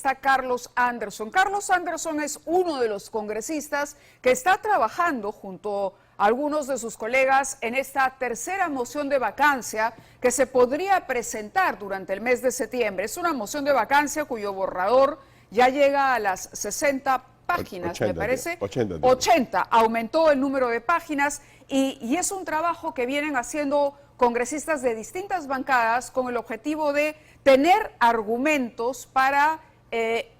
está Carlos Anderson. Carlos Anderson es uno de los congresistas que está trabajando junto a algunos de sus colegas en esta tercera moción de vacancia que se podría presentar durante el mes de septiembre. Es una moción de vacancia cuyo borrador ya llega a las 60 páginas, 80, me parece. 80. Aumentó el número de páginas y es un trabajo que vienen haciendo congresistas de distintas bancadas con el objetivo de tener argumentos para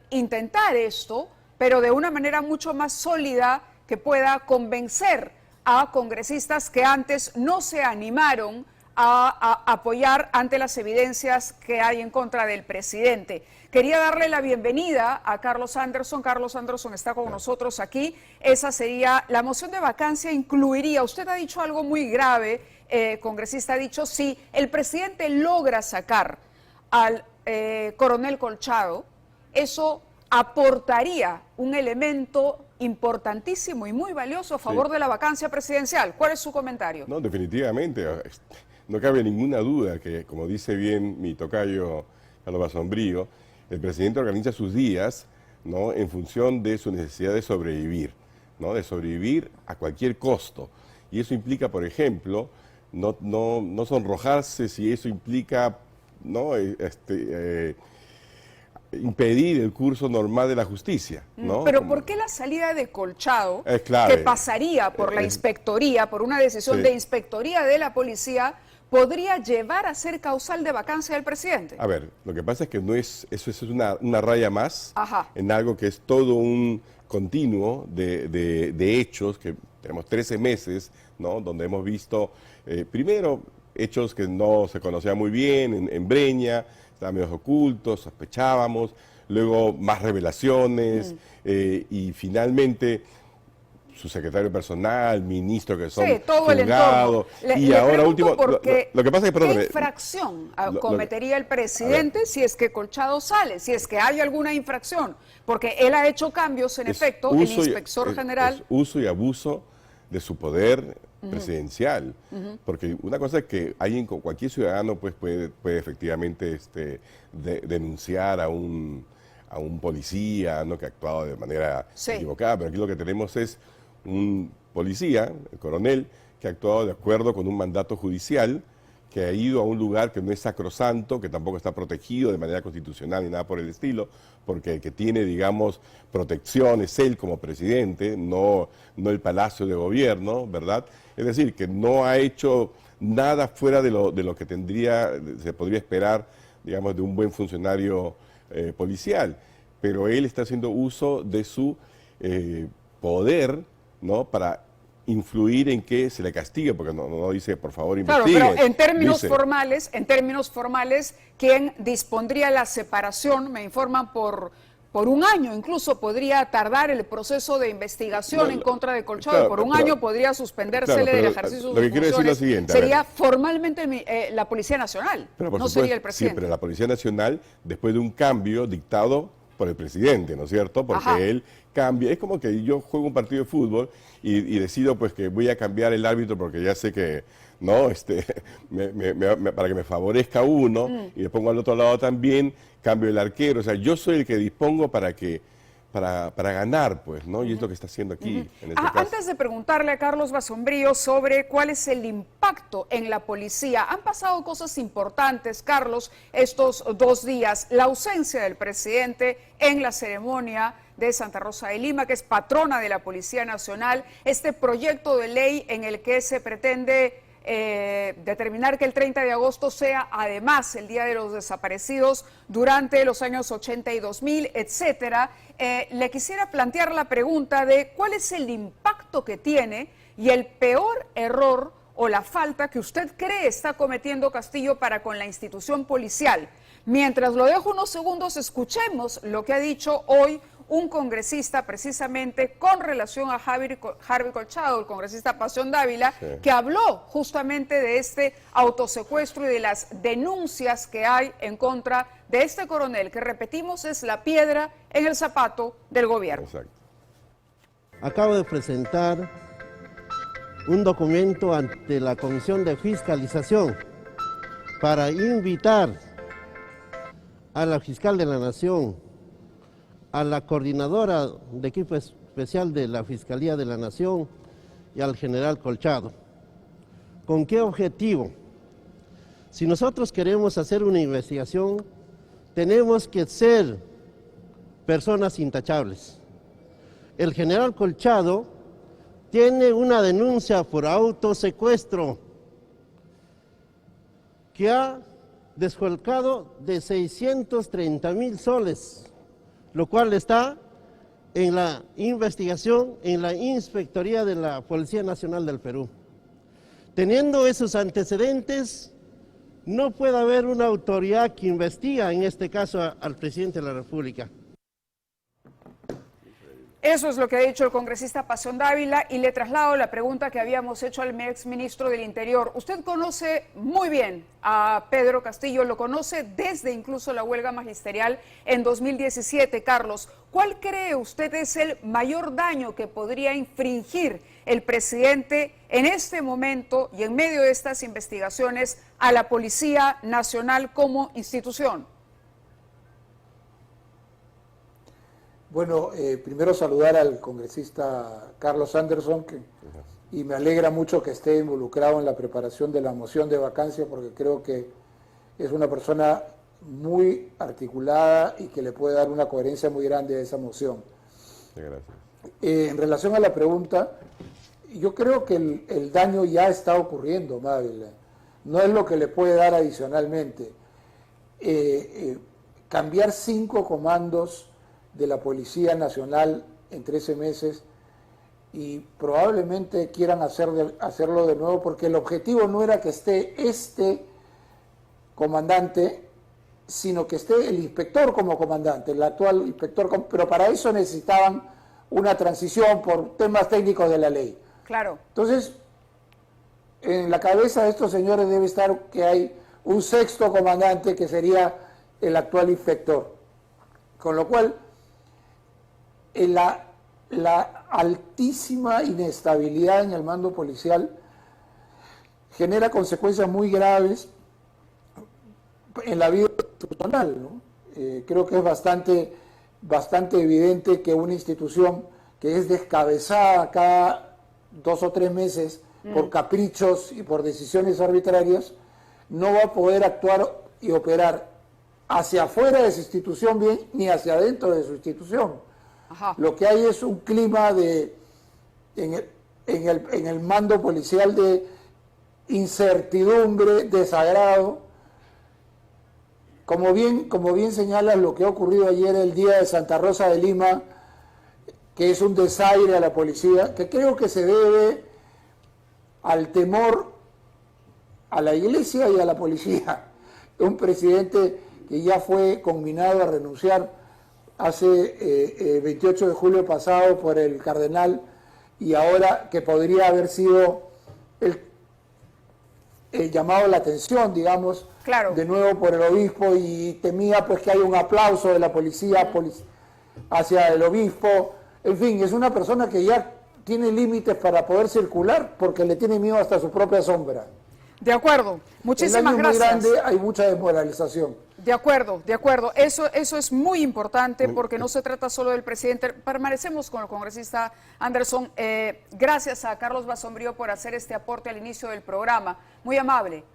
intentar esto, pero de una manera mucho más sólida que pueda convencer a congresistas que antes no se animaron a apoyar ante las evidencias que hay en contra del presidente. Quería darle la bienvenida a Carlos Anderson. Carlos Anderson está con nosotros aquí. Esa sería, la moción de vacancia incluiría, usted ha dicho algo muy grave, congresista ha dicho, si el presidente logra sacar al coronel Colchado, eso aportaría un elemento importantísimo y muy valioso a favor de la vacancia presidencial. ¿Cuál es su comentario? No, definitivamente. No cabe ninguna duda que, como dice bien mi tocayo Carlos Basombrío, el presidente organiza sus días, ¿no?, en función de su necesidad de sobrevivir, ¿no?, de sobrevivir a cualquier costo. Y eso implica, por ejemplo, no sonrojarse si eso implica, ¿no?, impedir el curso normal de la justicia, ¿no? Pero ¿por qué la salida de Colchado, que pasaría por la inspectoría, por una decisión de inspectoría de la policía, podría llevar a ser causal de vacancia del presidente? A ver, lo que pasa es que no es, eso es una raya más en algo que es todo un continuo de hechos, que tenemos 13 meses, ¿no?, donde hemos visto, primero, hechos que no se conocían muy bien en Breña, estaban medio ocultos, sospechábamos, luego más revelaciones y finalmente su secretario personal, ministro que son todo el entorno. Y ahora último, lo que pasa es que, perdón, ¿qué infracción cometería el presidente si es que Colchado sale, si es que hay alguna infracción? Porque él ha hecho cambios, en efecto, el inspector general. Es uso y abuso de su poder presidencial, porque una cosa es que cualquier ciudadano pues puede efectivamente denunciar a un policía, ¿no?, que ha actuado de manera equivocada, pero aquí lo que tenemos es un policía, el coronel, que ha actuado de acuerdo con un mandato judicial, que ha ido a un lugar que no es sacrosanto, que tampoco está protegido de manera constitucional ni nada por el estilo, porque el que tiene, digamos, protección es él como presidente, no el Palacio de Gobierno, ¿verdad? Es decir, que no ha hecho nada fuera de lo que se podría esperar, digamos, de un buen funcionario policial, pero él está haciendo uso de su poder, ¿no?, para influir en que se le castigue, porque no dice, por favor, investigue. Claro, pero en términos formales, ¿quién dispondría la separación? Me informan por un año, incluso podría tardar el proceso de investigación en contra de Colchado, por un año podría suspendérsele del ejercicio de sus funciones. Sería formalmente la Policía Nacional, no sería el presidente. Sí, pero la Policía Nacional, después de un cambio dictado por el presidente, ¿no es cierto? Porque él cambia, es como que yo juego un partido de fútbol y decido pues que voy a cambiar el árbitro porque ya sé que, ¿no?, para que me favorezca uno y le pongo al otro lado también, cambio el arquero, o sea, yo soy el que dispongo para ganar, pues, ¿no? Y es lo que está haciendo aquí, en este caso. Antes de preguntarle a Carlos Basombrío sobre cuál es el impacto en la policía, han pasado cosas importantes, Carlos, estos 2 días. La ausencia del presidente en la ceremonia de Santa Rosa de Lima, que es patrona de la Policía Nacional, este proyecto de ley en el que se pretende determinar que el 30 de agosto sea además el Día de los Desaparecidos durante los años 80 y 2000, etcétera. Le quisiera plantear la pregunta de cuál es el impacto que tiene y el peor error o la falta que usted cree está cometiendo Castillo para con la institución policial. Mientras lo dejo unos segundos, escuchemos lo que ha dicho hoy un congresista precisamente con relación a Harvey Colchado, el congresista Pasión Dávila, que habló justamente de este autosecuestro y de las denuncias que hay en contra de este coronel, que repetimos es la piedra en el zapato del gobierno. Exacto. Acabo de presentar un documento ante la Comisión de Fiscalización para invitar a la fiscal de la Nación, a la coordinadora de equipo especial de la Fiscalía de la Nación y al general Colchado. ¿Con qué objetivo? Si nosotros queremos hacer una investigación, tenemos que ser personas intachables. El general Colchado tiene una denuncia por autosecuestro que ha desfalcado de 630,000 soles, lo cual está en la investigación en la Inspectoría de la Policía Nacional del Perú. Teniendo esos antecedentes, no puede haber una autoridad que investiga, en este caso, al presidente de la República. Eso es lo que ha dicho el congresista Pasión Dávila, y le traslado la pregunta que habíamos hecho al exministro del Interior. Usted conoce muy bien a Pedro Castillo, lo conoce desde incluso la huelga magisterial en 2017. Carlos, ¿cuál cree usted es el mayor daño que podría infringir el presidente en este momento y en medio de estas investigaciones a la Policía Nacional como institución? Bueno, primero saludar al congresista Carlos Anderson, y me alegra mucho que esté involucrado en la preparación de la moción de vacancia, porque creo que es una persona muy articulada y que le puede dar una coherencia muy grande a esa moción. Gracias. En relación a la pregunta, yo creo que el daño ya está ocurriendo, Mávila. No es lo que le puede dar adicionalmente. Cambiar 5 comandos de la Policía Nacional en 13 meses, y probablemente quieran hacerlo de nuevo, porque el objetivo no era que esté este comandante, sino que esté el inspector como comandante, el actual inspector, pero para eso necesitaban una transición por temas técnicos de la ley. Claro. Entonces, en la cabeza de estos señores debe estar que hay un 6º comandante que sería el actual inspector, con lo cual la altísima inestabilidad en el mando policial genera consecuencias muy graves en la vida institucional, ¿no? Creo que es bastante evidente que una institución que es descabezada cada 2 o 3 meses por caprichos y por decisiones arbitrarias, no va a poder actuar y operar hacia afuera de su institución bien, ni hacia adentro de su institución. Ajá. Lo que hay es un clima en el mando policial de incertidumbre, desagrado. Como bien señalas, lo que ha ocurrido ayer, el día de Santa Rosa de Lima, que es un desaire a la policía, que creo que se debe al temor a la iglesia y a la policía. Un presidente que ya fue conminado a renunciar hace 28 de julio pasado por el cardenal, y ahora que podría haber sido el llamado a la atención, digamos, claro, de nuevo por el obispo, y temía pues que haya un aplauso de la policía hacia el obispo. En fin, es una persona que ya tiene límites para poder circular porque le tiene miedo hasta su propia sombra. De acuerdo, muchísimas gracias. El daño es muy grande, hay mucha desmoralización. De acuerdo. Eso es muy importante, porque no se trata solo del presidente. Permanecemos con el congresista Anderson. Gracias a Carlos Basombrío por hacer este aporte al inicio del programa. Muy amable.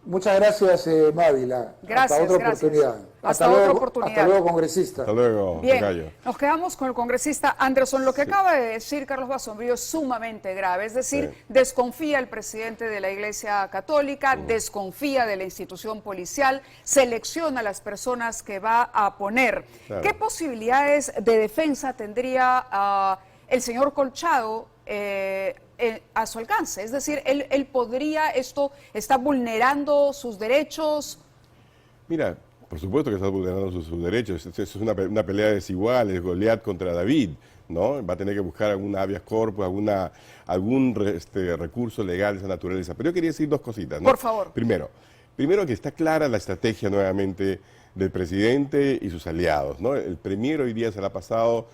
Muchas gracias, Mávila. Gracias, hasta otra oportunidad. Hasta otra oportunidad. Hasta luego, congresista. Hasta luego. Bien, nos quedamos con el congresista Anderson. Lo que acaba de decir Carlos Basombrío es sumamente grave. Es decir, desconfía el presidente de la Iglesia Católica, desconfía de la institución policial, selecciona a las personas que va a poner. Claro. ¿Qué posibilidades de defensa tendría el señor Colchado a su alcance? Es decir, él podría, esto está vulnerando sus derechos. Mira, por supuesto que está vulnerando sus derechos. Es una pelea desigual, es Goliat contra David, ¿no? Va a tener que buscar alguna habeas corpus, algún recurso legal de esa naturaleza. Pero yo quería decir 2 cositas, ¿no? Por favor. Primero que está clara la estrategia nuevamente del presidente y sus aliados, ¿no? El premier hoy día se la ha pasado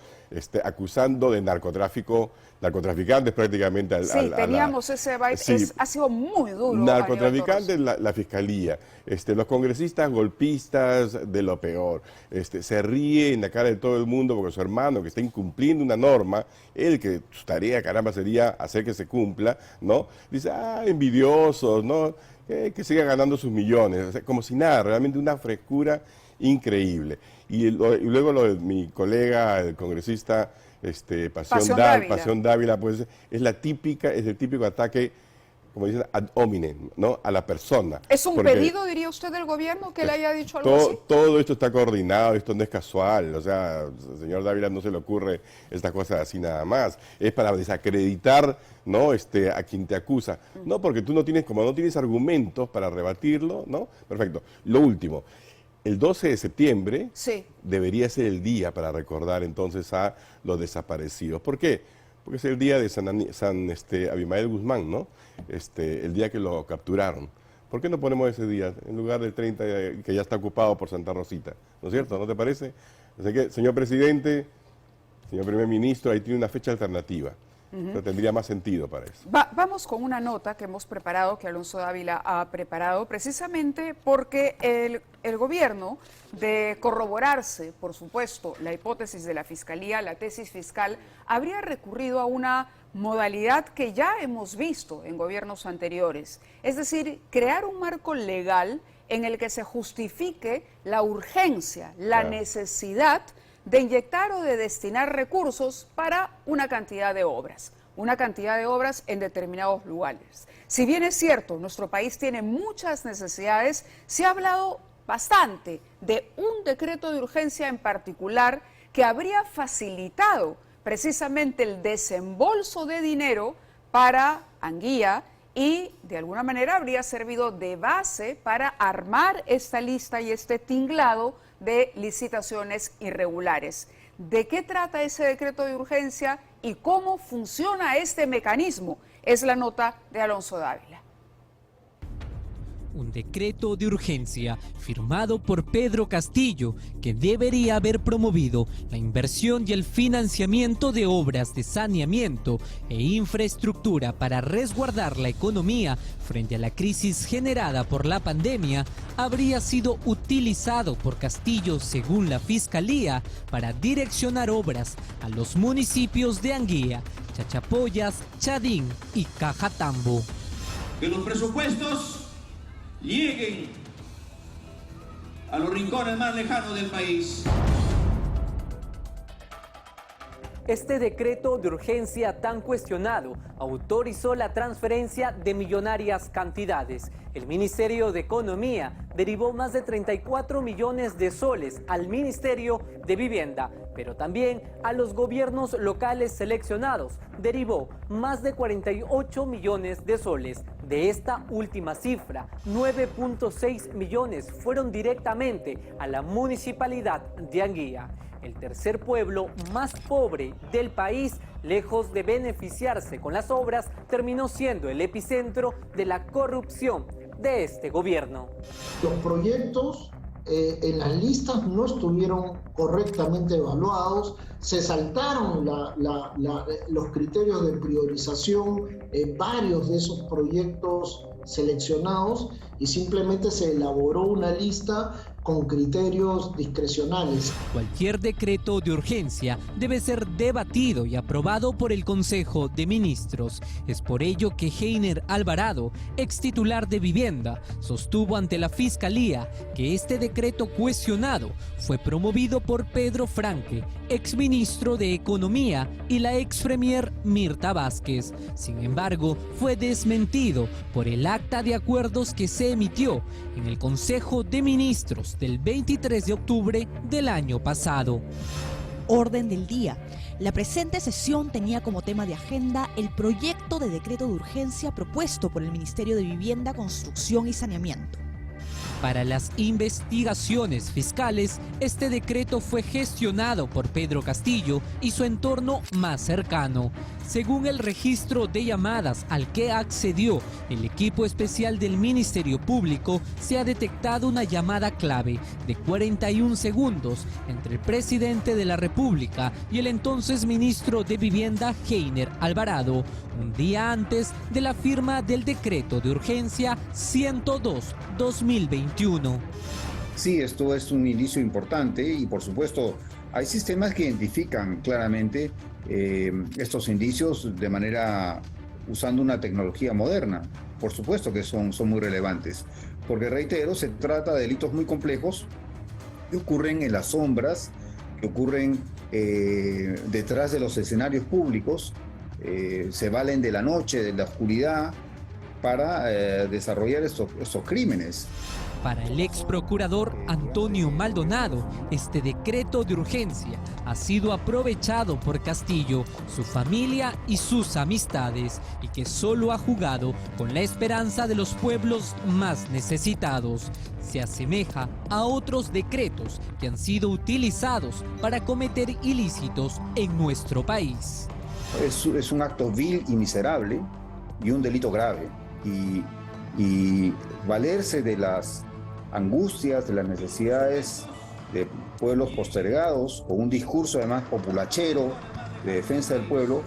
acusando de narcotraficantes prácticamente. Teníamos ese byte, sí, ha sido muy duro. Narcotraficantes, la fiscalía, los congresistas golpistas de lo peor. Se ríe en la cara de todo el mundo porque su hermano que está incumpliendo una norma, él que su tarea, caramba, sería hacer que se cumpla, ¿no? Dice, envidiosos, ¿no? Que sigan ganando sus millones, o sea, como si nada, realmente una frescura increíble. Y luego lo de mi colega, el congresista Pasión Dávila, pues es el típico ataque, como dicen, ad hominem, ¿no? A la persona. ¿Es un pedido, diría usted, del gobierno que le haya dicho algo así? Todo esto está coordinado, esto no es casual, o sea, al señor Dávila no se le ocurre estas cosas así nada más. Es para desacreditar, ¿no? A quien te acusa. No, porque tú no tienes argumentos para rebatirlo, ¿no? Perfecto. Lo último. El 12 de septiembre debería ser el día para recordar entonces a los desaparecidos. ¿Por qué? Porque es el día de San Abimael Guzmán, ¿no? El día que lo capturaron. ¿Por qué no ponemos ese día en lugar del 30 que ya está ocupado por Santa Rosita? ¿No es cierto? ¿No te parece? Así que, señor presidente, señor primer ministro, ahí tiene una fecha alternativa. Pero tendría más sentido para eso. Vamos con una nota que hemos preparado, que Alonso Dávila ha preparado, precisamente porque el gobierno, de corroborarse, por supuesto, la hipótesis de la Fiscalía, la tesis fiscal, habría recurrido a una modalidad que ya hemos visto en gobiernos anteriores, es decir, crear un marco legal en el que se justifique la urgencia, la necesidad de inyectar o de destinar recursos para una cantidad de obras en determinados lugares. Si bien es cierto, nuestro país tiene muchas necesidades, se ha hablado bastante de un decreto de urgencia en particular que habría facilitado precisamente el desembolso de dinero para Anguía y de alguna manera habría servido de base para armar esta lista y este tinglado de licitaciones irregulares. ¿De qué trata ese decreto de urgencia y cómo funciona este mecanismo? Es la nota de Alonso Dávila. Un decreto de urgencia firmado por Pedro Castillo que debería haber promovido la inversión y el financiamiento de obras de saneamiento e infraestructura para resguardar la economía frente a la crisis generada por la pandemia, habría sido utilizado por Castillo, según la Fiscalía, para direccionar obras a los municipios de Anguía, Chachapoyas, Chadín y Cajatambo. Que los presupuestos lleguen a los rincones más lejanos del país. Este decreto de urgencia tan cuestionado autorizó la transferencia de millonarias cantidades. El Ministerio de Economía derivó más de 34 millones de soles al Ministerio de Vivienda, pero también a los gobiernos locales seleccionados derivó más de 48 millones de soles. De esta última cifra, 9.6 millones fueron directamente a la municipalidad de Anguía. El tercer pueblo más pobre del país, lejos de beneficiarse con las obras, terminó siendo el epicentro de la corrupción de este gobierno. Los proyectos en las listas no estuvieron correctamente evaluados, se saltaron los criterios de priorización en varios de esos proyectos seleccionados y simplemente se elaboró una lista con criterios discrecionales. Cualquier decreto de urgencia debe ser debatido y aprobado por el Consejo de Ministros. Es por ello que Heiner Alvarado, ex titular de Vivienda, sostuvo ante la Fiscalía que este decreto cuestionado fue promovido por Pedro Franque, ex ministro de Economía, y la ex premier Mirta Vázquez. Sin embargo, fue desmentido por el acta de acuerdos que se emitió en el Consejo de Ministros del 23 de octubre del año pasado. Orden del día. La presente sesión tenía como tema de agenda el proyecto de decreto de urgencia propuesto por el Ministerio de Vivienda, Construcción y Saneamiento. Para las investigaciones fiscales, este decreto fue gestionado por Pedro Castillo y su entorno más cercano. Según el registro de llamadas al que accedió el equipo especial del Ministerio Público, se ha detectado una llamada clave de 41 segundos entre el presidente de la República y el entonces ministro de Vivienda, Heiner Alvarado, un día antes de la firma del decreto de urgencia 102/2021. Sí, esto es un inicio importante y por supuesto hay sistemas que identifican claramente estos indicios de manera usando una tecnología moderna. Por supuesto que son muy relevantes, porque reitero, se trata de delitos muy complejos que ocurren en las sombras, que ocurren detrás de los escenarios públicos, se valen de la noche, de la oscuridad, para desarrollar estos crímenes. Para el ex procurador Antonio Maldonado, este decreto de urgencia ha sido aprovechado por Castillo, su familia y sus amistades, y que solo ha jugado con la esperanza de los pueblos más necesitados. Se asemeja a otros decretos que han sido utilizados para cometer ilícitos en nuestro país. Es un acto vil y miserable y un delito grave. Y valerse de las angustias, de las necesidades de pueblos postergados, con un discurso además populachero de defensa del pueblo,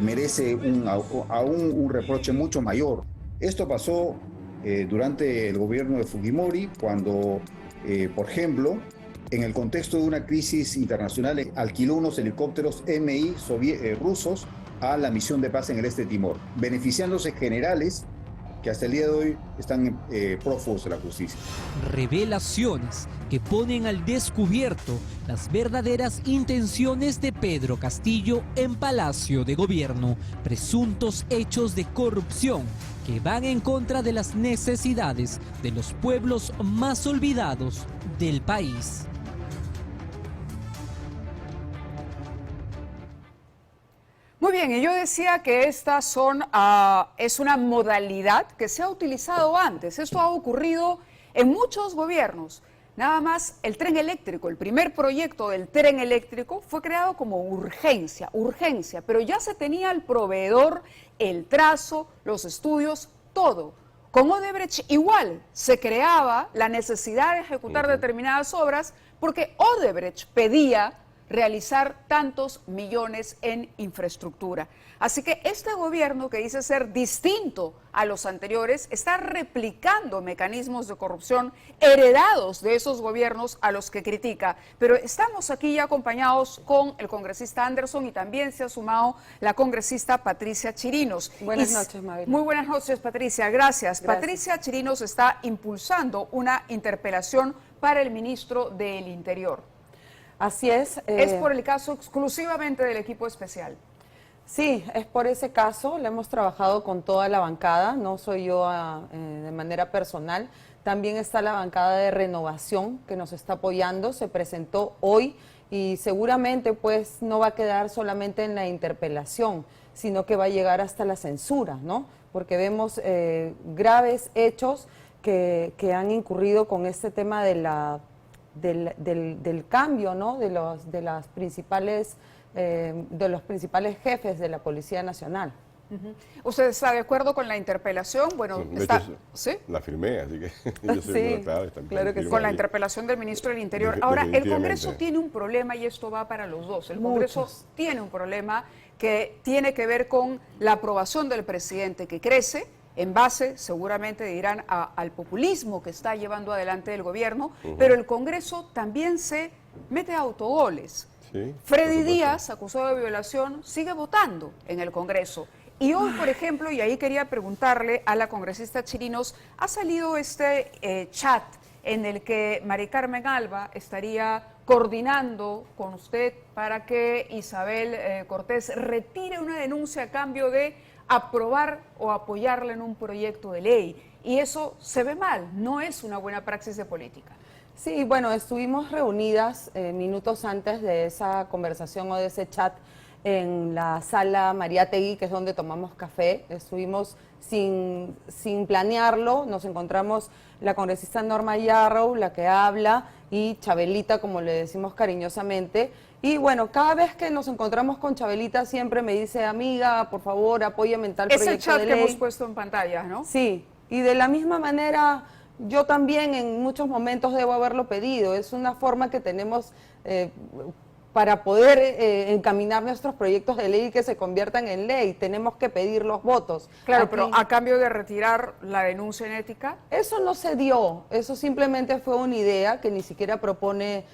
merece aún un reproche mucho mayor. Esto pasó durante el gobierno de Fujimori, cuando, por ejemplo, en el contexto de una crisis internacional, alquiló unos helicópteros MI rusos a la misión de paz en el este de Timor, beneficiándose generales que hasta el día de hoy están prófugos de la justicia. Revelaciones que ponen al descubierto las verdaderas intenciones de Pedro Castillo en Palacio de Gobierno, presuntos hechos de corrupción que van en contra de las necesidades de los pueblos más olvidados del país. Muy bien, y yo decía que esta es una modalidad que se ha utilizado antes. Esto ha ocurrido en muchos gobiernos. Nada más el tren eléctrico, el primer proyecto del tren eléctrico fue creado como urgencia, pero ya se tenía el proveedor, el trazo, los estudios, todo. Con Odebrecht igual se creaba la necesidad de ejecutar determinadas obras porque Odebrecht pedía realizar tantos millones en infraestructura. Así que este gobierno, que dice ser distinto a los anteriores, está replicando mecanismos de corrupción heredados de esos gobiernos a los que critica. Pero estamos aquí ya acompañados con el congresista Anderson y también se ha sumado la congresista Patricia Chirinos. Buenas noches, Mabel. Muy buenas noches, Patricia. Gracias. Patricia Chirinos está impulsando una interpelación para el ministro del Interior. Así es. Es por el caso exclusivamente del equipo especial. Sí, es por ese caso. Le hemos trabajado con toda la bancada, no soy yo de manera personal. También está la bancada de Renovación que nos está apoyando, se presentó hoy y seguramente pues no va a quedar solamente en la interpelación, sino que va a llegar hasta la censura, ¿no? Porque vemos graves hechos que han incurrido con este tema de del cambio, ¿no? de los principales jefes de la Policía Nacional. ¿Usted está de acuerdo con la interpelación? Bueno, sí, está, hecho, ¿sí? La firmé, así que yo soy claro que sí. Con la interpelación del ministro del Interior. Ahora, el Congreso tiene un problema y esto va para los dos. El Congreso tiene un problema que tiene que ver con la aprobación del presidente, que crece en base, seguramente dirán, al populismo que está llevando adelante el gobierno, pero el Congreso también se mete a autogoles. Sí, Freddy Díaz, acusado de violación, sigue votando en el Congreso. Y hoy, por ejemplo, y ahí quería preguntarle a la congresista Chirinos, ha salido este chat en el que Mari Carmen Alba estaría coordinando con usted para que Isabel Cortés retire una denuncia a cambio de aprobar o apoyarle en un proyecto de ley. Y eso se ve mal, no es una buena praxis de política. Sí, bueno, estuvimos reunidas minutos antes de esa conversación o de ese chat en la sala Mariátegui, que es donde tomamos café. Estuvimos sin planearlo, nos encontramos la congresista Norma Yarrow, la que habla, y Chabelita, como le decimos cariñosamente. Y bueno, cada vez que nos encontramos con Chabelita siempre me dice, amiga, por favor, apóyame en tal proyecto de ley. Es el chat que hemos puesto en pantalla, ¿no? Sí, y de la misma manera yo también en muchos momentos debo haberlo pedido. Es una forma que tenemos para poder encaminar nuestros proyectos de ley y que se conviertan en ley. Tenemos que pedir los votos. Claro, Aquí, pero a cambio de retirar la denuncia en ética. eso no se dio, eso simplemente fue una idea que ni siquiera propone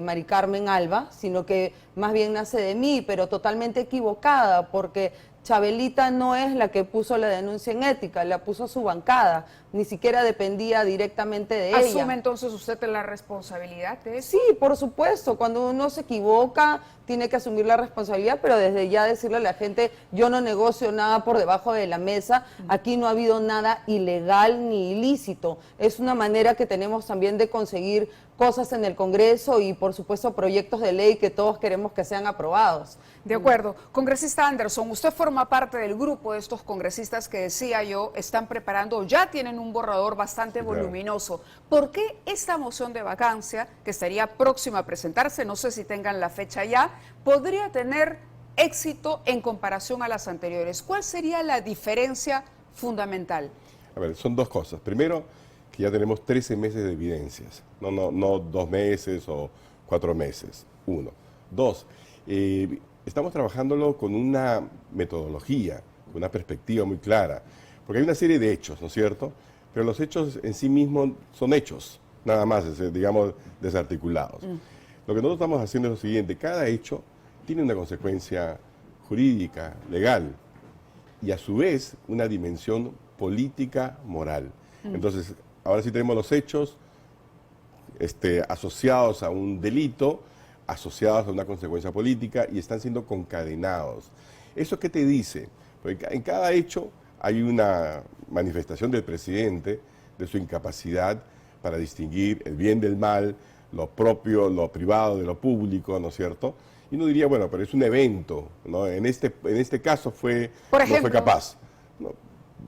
Mari Carmen Alba, sino que más bien nace de mí, pero totalmente equivocada, porque Chabelita no es la que puso la denuncia en ética, la puso su bancada, ni siquiera dependía directamente de ella. ¿Asume entonces usted la responsabilidad de eso? Sí, por supuesto, cuando uno se equivoca tiene que asumir la responsabilidad, pero desde ya decirle a la gente, yo no negocio nada por debajo de la mesa, aquí no ha habido nada ilegal ni ilícito, es una manera que tenemos también de conseguir cosas en el Congreso y por supuesto proyectos de ley que todos queremos que sean aprobados. De acuerdo. Congresista Anderson, usted forma parte del grupo de estos congresistas que decía yo, están preparando, ya tienen un borrador bastante voluminoso. ¿Por qué esta moción de vacancia, que estaría próxima a presentarse, no sé si tengan la fecha ya, podría tener éxito en comparación a las anteriores? ¿Cuál sería la diferencia fundamental? A ver, son dos cosas. Primero, que ya tenemos 13 meses de evidencias, no 2 meses o 4 meses, 1. 2, estamos trabajándolo con una metodología, con una perspectiva muy clara, porque hay una serie de hechos, ¿no es cierto? Pero los hechos en sí mismos son hechos, nada más, digamos, desarticulados. Lo que nosotros estamos haciendo es lo siguiente, cada hecho tiene una consecuencia jurídica, legal, y a su vez una dimensión política, moral. Entonces, ahora sí tenemos los hechos asociados a un delito, asociados a una consecuencia política y están siendo concadenados. ¿Eso qué te dice? Porque en cada hecho hay una manifestación del presidente de su incapacidad para distinguir el bien del mal, lo propio, lo privado de lo público, ¿no es cierto? Y uno diría, bueno, pero es un evento, ¿no? En este caso no fue capaz. ¿No?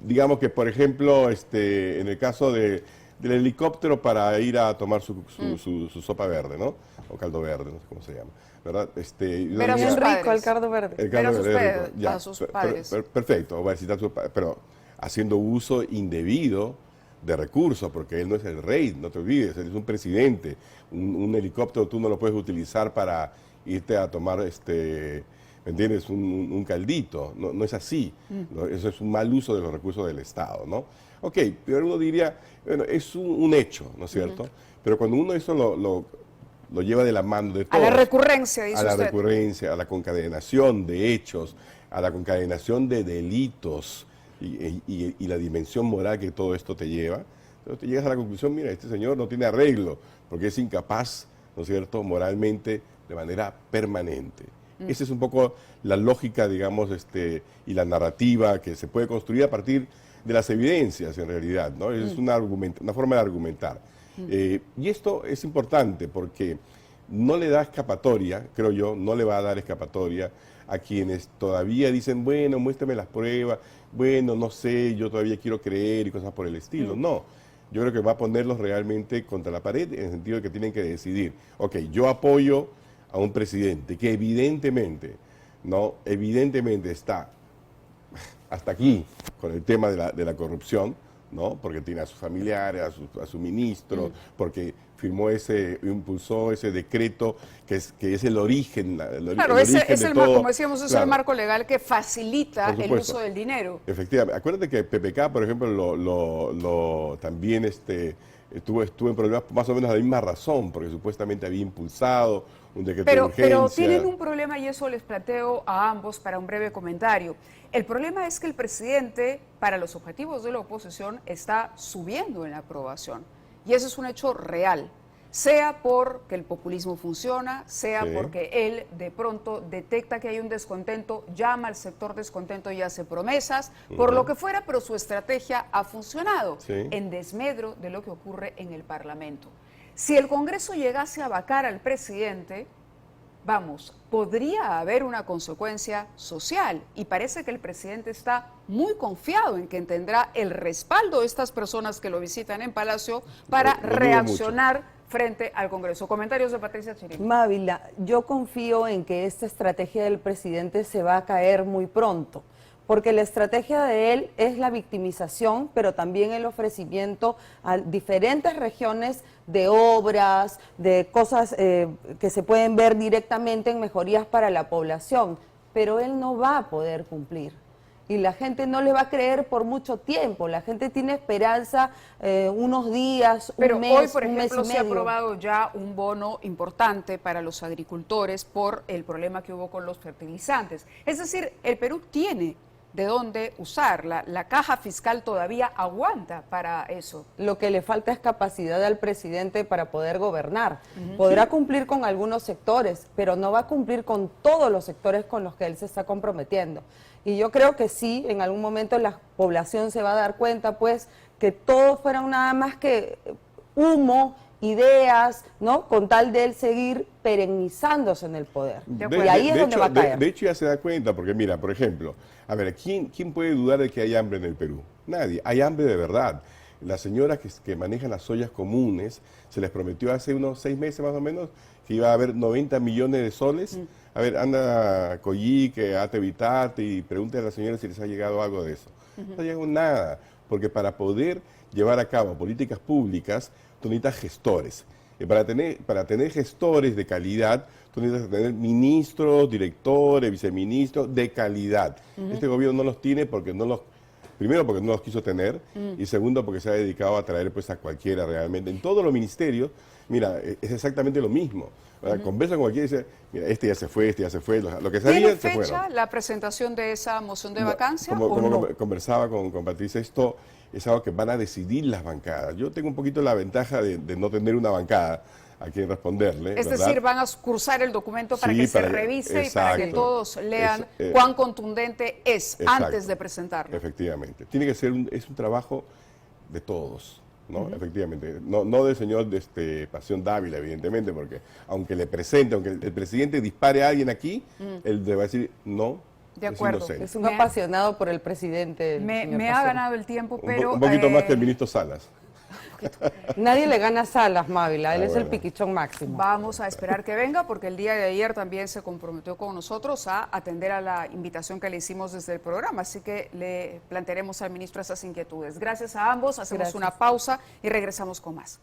Digamos que, por ejemplo, en el caso del helicóptero para ir a tomar su sopa verde, ¿no? O caldo verde, no sé cómo se llama, ¿verdad? Pero bien rico el caldo verde. El caldo verde, a sus padres. Perfecto, voy a citar pero haciendo uso indebido de recursos, porque él no es el rey, no te olvides, él es un presidente. Un helicóptero tú no lo puedes utilizar para irte a tomar, ¿me entiendes? Un caldito, no es así. ¿No? Eso es un mal uso de los recursos del Estado, ¿no? Ok, pero uno diría, bueno, es un hecho, ¿no es cierto? Pero cuando uno eso lo lleva de la mano de todos. A la recurrencia, dice usted. A la recurrencia, a la concadenación de hechos, a la concadenación de delitos y la dimensión moral que todo esto te lleva. Entonces te llegas a la conclusión, mira, este señor no tiene arreglo, porque es incapaz, ¿no es cierto?, moralmente, de manera permanente. Esa es un poco la lógica, digamos, y la narrativa que se puede construir a partir de las evidencias, en realidad, ¿no? Es una forma de argumentar. Y esto es importante porque no le da escapatoria, creo yo, no le va a dar escapatoria a quienes todavía dicen, bueno, muéstrame las pruebas, bueno, no sé, yo todavía quiero creer y cosas por el estilo. No, yo creo que va a ponerlos realmente contra la pared en el sentido de que tienen que decidir, ok, yo apoyo a un presidente que evidentemente está hasta aquí con el tema de la corrupción, ¿no? Porque tiene a sus familiares, a su ministro, porque impulsó ese decreto que es el origen. Claro, como decíamos, es el marco legal que facilita el uso del dinero. Efectivamente. Acuérdate que PPK, por ejemplo, también estuvo en problemas más o menos a la misma razón, porque supuestamente había impulsado un decreto de urgencia. Pero tienen un problema y eso les planteo a ambos para un breve comentario. El problema es que el presidente, para los objetivos de la oposición, está subiendo en la aprobación. Y ese es un hecho real, sea porque el populismo funciona, sea porque él de pronto detecta que hay un descontento, llama al sector descontento y hace promesas, por lo que fuera, pero su estrategia ha funcionado en desmedro de lo que ocurre en el Parlamento. Si el Congreso llegase a vacar al presidente, vamos, podría haber una consecuencia social y parece que el presidente está muy confiado en que tendrá el respaldo de estas personas que lo visitan en Palacio para reaccionar frente al Congreso. Comentarios de Patricia Chiriquí. Mávila, yo confío en que esta estrategia del presidente se va a caer muy pronto, porque la estrategia de él es la victimización, pero también el ofrecimiento a diferentes regiones de obras, de cosas que se pueden ver directamente en mejorías para la población, pero él no va a poder cumplir. Y la gente no le va a creer por mucho tiempo. La gente tiene esperanza unos días, pero un mes, hoy, por un mes y ejemplo, se ha medio. aprobado ya un bono importante para los agricultores por el problema que hubo con los fertilizantes. Es decir, el Perú tiene de dónde usar. La caja fiscal todavía aguanta para eso. Lo que le falta es capacidad al presidente para poder gobernar. Podrá cumplir con algunos sectores, pero no va a cumplir con todos los sectores con los que él se está comprometiendo. Y yo creo que sí, en algún momento la población se va a dar cuenta, pues, que todos fueron nada más que humo, ideas, ¿no? Con tal de él seguir perennizándose en el poder. Y ahí es donde va a caer. De hecho, ya se da cuenta, porque mira, por ejemplo, a ver, ¿quién puede dudar de que hay hambre en el Perú? Nadie. Hay hambre de verdad. Las señoras que manejan las ollas comunes, se les prometió hace unos 6 meses más o menos que iba a haber 90 millones de soles. A ver, anda a Coyique, a Tevitate y pregúntale a las señoras si les ha llegado algo de eso. No ha llegado nada, porque para poder llevar a cabo políticas públicas, tú necesitas gestores. Y para tener gestores de calidad, tú necesitas tener ministros, directores, viceministros de calidad. Este gobierno no los tiene porque no los... Primero, porque no los quiso tener, y segundo, porque se ha dedicado a traer pues a cualquiera realmente. En todos los ministerios, mira, es exactamente lo mismo. Conversa con cualquiera y dice, mira, este ya se fue, lo que sabían se fueron. ¿Tiene fecha la presentación de esa moción de vacancia como o no? Conversaba con Patricia, esto es algo que van a decidir las bancadas. Yo tengo un poquito la ventaja de no tener una bancada a quien responderle. Es ¿verdad? decir, van a cursar el documento para que se revise y para que todos lean cuán contundente es antes de presentarlo. Efectivamente. Tiene que ser un trabajo de todos, ¿no? Efectivamente. No del señor Pasión Dávila, evidentemente, porque aunque le presente, aunque el presidente dispare a alguien aquí, él le va a decir no. De acuerdo. Es un apasionado por el presidente. Me ha ganado el tiempo, pero... Un poquito más que el ministro Salas. Nadie le gana a Salas, Mávila, él es el piquichón máximo. Vamos a esperar que venga porque el día de ayer también se comprometió con nosotros a atender a la invitación que le hicimos desde el programa, así que le plantearemos al ministro esas inquietudes. Gracias a ambos, hacemos una pausa y regresamos con más.